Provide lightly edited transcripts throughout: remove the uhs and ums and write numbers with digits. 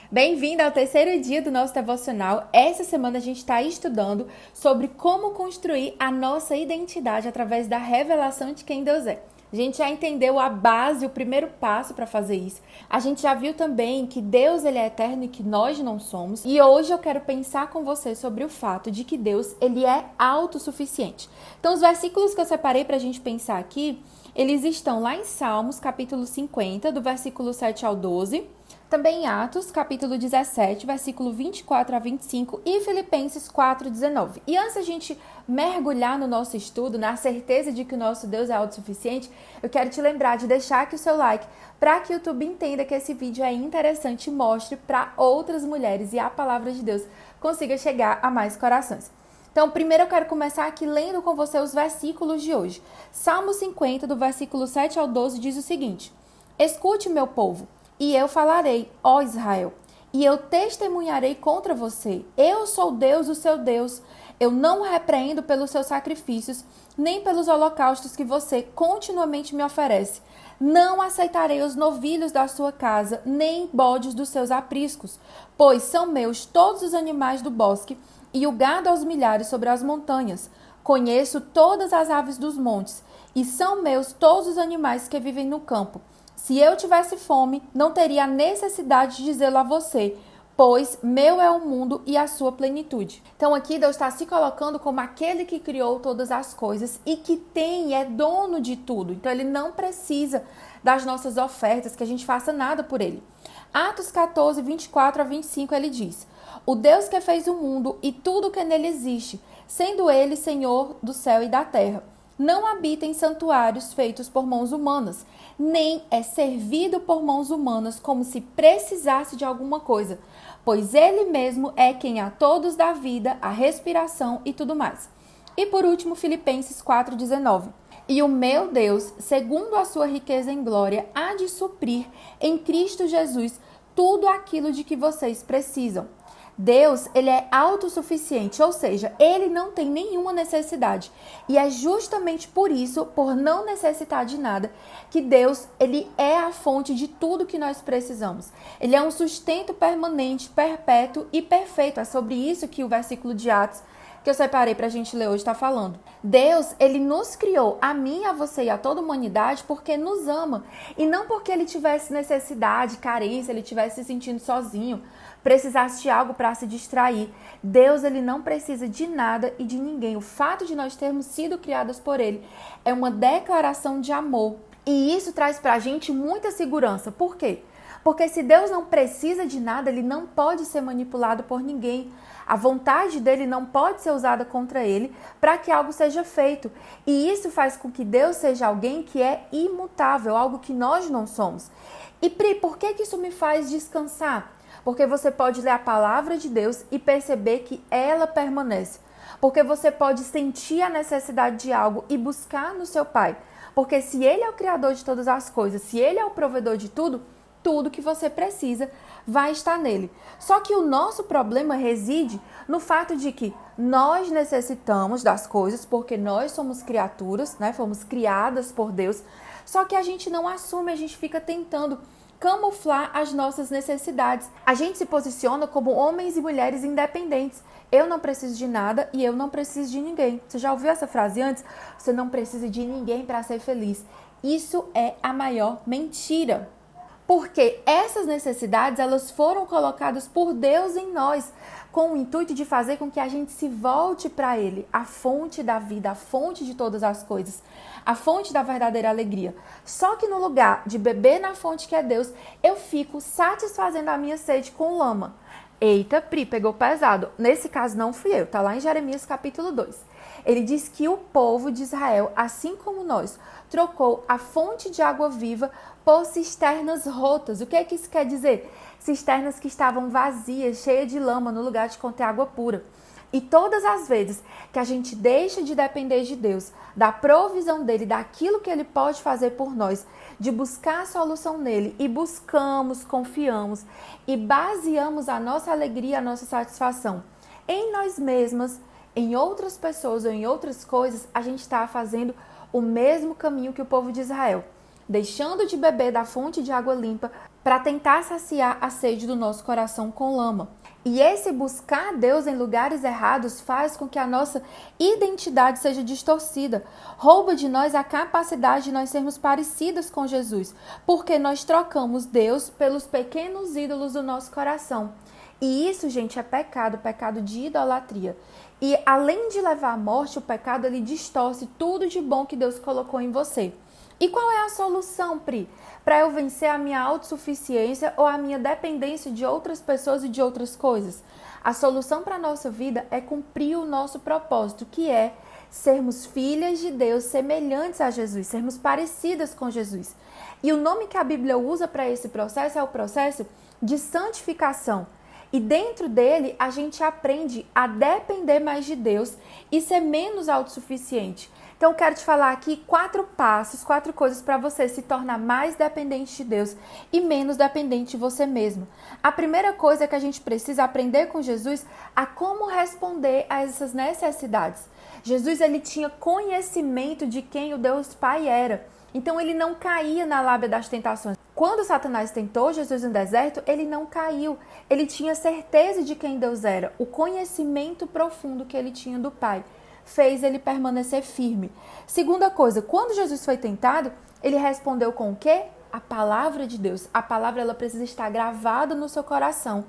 Bem-vindo ao terceiro dia do nosso devocional. Essa semana a gente está estudando sobre como construir a nossa identidade através da revelação de quem Deus é. A gente já entendeu a base, o primeiro passo para fazer isso. A gente já viu também que Deus ele é eterno e que nós não somos. E hoje eu quero pensar com você sobre o fato de que Deus ele é autossuficiente. Então os versículos que eu separei para a gente pensar aqui, eles estão lá em Salmos, capítulo 50, do versículo 7 ao 12. Também em Atos, capítulo 17, versículo 24 a 25 e Filipenses 4, 19. E antes a gente mergulhar no nosso estudo, na certeza de que o nosso Deus é autossuficiente, eu quero te lembrar de deixar aqui o seu like para que o YouTube entenda que esse vídeo é interessante e mostre para outras mulheres e a palavra de Deus consiga chegar a mais corações. Então, primeiro eu quero começar aqui lendo com você os versículos de hoje. Salmo 50, do versículo 7 ao 12, diz o seguinte: Escute, meu povo, e eu falarei, ó Israel, e eu testemunharei contra você. Eu sou Deus, o seu Deus. Eu não o repreendo pelos seus sacrifícios, nem pelos holocaustos que você continuamente me oferece. Não aceitarei os novilhos da sua casa, nem bodes dos seus apriscos, pois são meus todos os animais do bosque, e o gado aos milhares sobre as montanhas. Conheço todas as aves dos montes, e são meus todos os animais que vivem no campo. Se eu tivesse fome, não teria necessidade de dizê-lo a você, pois meu é o mundo e a sua plenitude. Então aqui Deus está se colocando como aquele que criou todas as coisas e que tem, é dono de tudo. Então ele não precisa das nossas ofertas, que a gente faça nada por ele. Atos 14, 24 a 25, ele diz: O Deus que fez o mundo e tudo que nele existe, sendo ele Senhor do céu e da terra, não habita em santuários feitos por mãos humanas, nem é servido por mãos humanas como se precisasse de alguma coisa, pois ele mesmo é quem a todos dá vida, a respiração e tudo mais. E por último, Filipenses 4,19. E o meu Deus, segundo a sua riqueza em glória, há de suprir em Cristo Jesus tudo aquilo de que vocês precisam. Deus, ele é autossuficiente, ou seja, ele não tem nenhuma necessidade. E é justamente por isso, por não necessitar de nada, que Deus, ele é a fonte de tudo que nós precisamos. Ele é um sustento permanente, perpétuo e perfeito. É sobre isso que o versículo de Atos que eu separei para a gente ler hoje está falando. Deus, ele nos criou, a mim, a você e a toda a humanidade, porque nos ama. E não porque ele tivesse necessidade, carência, ele tivesse se sentindo sozinho, precisasse de algo para se distrair. Deus, ele não precisa de nada e de ninguém. O fato de nós termos sido criadas por ele é uma declaração de amor. E isso traz para a gente muita segurança. Por quê? Porque se Deus não precisa de nada, ele não pode ser manipulado por ninguém. A vontade dele não pode ser usada contra ele para que algo seja feito. E isso faz com que Deus seja alguém que é imutável, algo que nós não somos. E Pri, por que isso me faz descansar? Porque você pode ler a palavra de Deus e perceber que ela permanece. Porque você pode sentir a necessidade de algo e buscar no seu Pai. Porque se ele é o criador de todas as coisas, se ele é o provedor de tudo, tudo que você precisa vai estar nele. Só que o nosso problema reside no fato de que nós necessitamos das coisas porque nós somos criaturas, né? Fomos criadas por Deus. Só que a gente não assume, a gente fica tentando camuflar as nossas necessidades. A gente se posiciona como homens e mulheres independentes. Eu não preciso de nada e eu não preciso de ninguém. Você já ouviu essa frase antes? Você não precisa de ninguém para ser feliz. Isso é a maior mentira. Porque essas necessidades, elas foram colocadas por Deus em nós, com o intuito de fazer com que a gente se volte para Ele, a fonte da vida, a fonte de todas as coisas, a fonte da verdadeira alegria. Só que no lugar de beber na fonte que é Deus, eu fico satisfazendo a minha sede com lama. Eita, Pri, pegou pesado. Nesse caso não fui eu, tá lá em Jeremias capítulo 2. Ele diz que o povo de Israel, assim como nós, trocou a fonte de água viva por cisternas rotas. O que é que isso quer dizer? Cisternas que estavam vazias, cheias de lama, no lugar de conter água pura. E todas as vezes que a gente deixa de depender de Deus, da provisão dele, daquilo que ele pode fazer por nós, de buscar a solução nele e buscamos, confiamos e baseamos a nossa alegria, a nossa satisfação em nós mesmas, em outras pessoas ou em outras coisas, a gente está fazendo o mesmo caminho que o povo de Israel, deixando de beber da fonte de água limpa para tentar saciar a sede do nosso coração com lama. E esse buscar Deus em lugares errados faz com que a nossa identidade seja distorcida. Rouba de nós a capacidade de nós sermos parecidas com Jesus, porque nós trocamos Deus pelos pequenos ídolos do nosso coração. E isso, gente, é pecado de idolatria. E além de levar à morte, o pecado ele distorce tudo de bom que Deus colocou em você. E qual é a solução, Pri? Para eu vencer a minha autossuficiência ou a minha dependência de outras pessoas e de outras coisas? A solução para a nossa vida é cumprir o nosso propósito, que é sermos filhas de Deus semelhantes a Jesus, sermos parecidas com Jesus. E o nome que a Bíblia usa para esse processo é o processo de santificação. E dentro dele, a gente aprende a depender mais de Deus e ser menos autossuficiente. Então, eu quero te falar aqui 4 passos, 4 coisas para você se tornar mais dependente de Deus e menos dependente de você mesmo. A primeira coisa é que a gente precisa aprender com Jesus a como responder a essas necessidades. Jesus, ele tinha conhecimento de quem o Deus Pai era. Então, ele não caía na lábia das tentações. Quando Satanás tentou Jesus no deserto, ele não caiu. Ele tinha certeza de quem Deus era. O conhecimento profundo que ele tinha do Pai fez ele permanecer firme. Segunda coisa, quando Jesus foi tentado, ele respondeu com o quê? A palavra de Deus. A palavra ela precisa estar gravada no seu coração.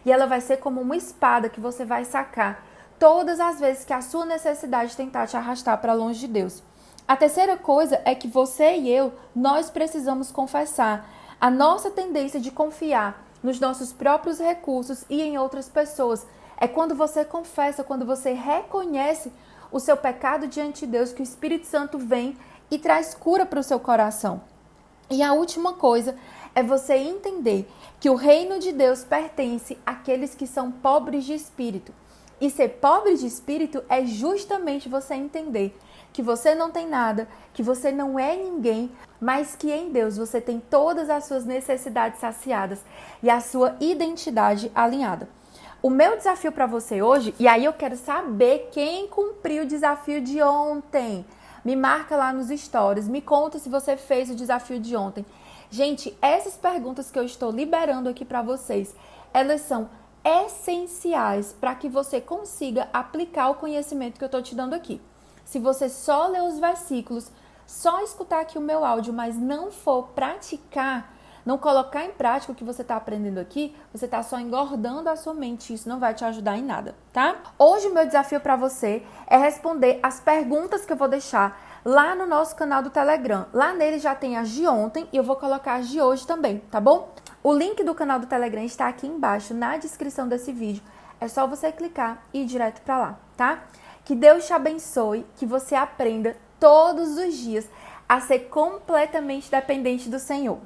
E ela vai ser como uma espada que você vai sacar todas as vezes que a sua necessidade tentar te arrastar para longe de Deus. A terceira coisa é que você e eu, nós precisamos confessar a nossa tendência de confiar nos nossos próprios recursos e em outras pessoas. É quando você confessa, quando você reconhece o seu pecado diante de Deus, que o Espírito Santo vem e traz cura para o seu coração. E a última coisa é você entender que o reino de Deus pertence àqueles que são pobres de espírito. E ser pobre de espírito é justamente você entender que você não tem nada, que você não é ninguém, mas que em Deus você tem todas as suas necessidades saciadas e a sua identidade alinhada. O meu desafio para você hoje, e aí eu quero saber quem cumpriu o desafio de ontem. Me marca lá nos stories, me conta se você fez o desafio de ontem. Gente, essas perguntas que eu estou liberando aqui para vocês, elas são essenciais para que você consiga aplicar o conhecimento que eu estou te dando aqui. Se você só ler os versículos, só escutar aqui o meu áudio, mas não for praticar, não colocar em prática o que você está aprendendo aqui, você está só engordando a sua mente. Isso não vai te ajudar em nada, tá? Hoje o meu desafio para você é responder as perguntas que eu vou deixar lá no nosso canal do Telegram. Lá nele já tem as de ontem e eu vou colocar as de hoje também, tá bom? O link do canal do Telegram está aqui embaixo na descrição desse vídeo. É só você clicar e ir direto para lá, tá? Que Deus te abençoe, que você aprenda todos os dias a ser completamente dependente do Senhor.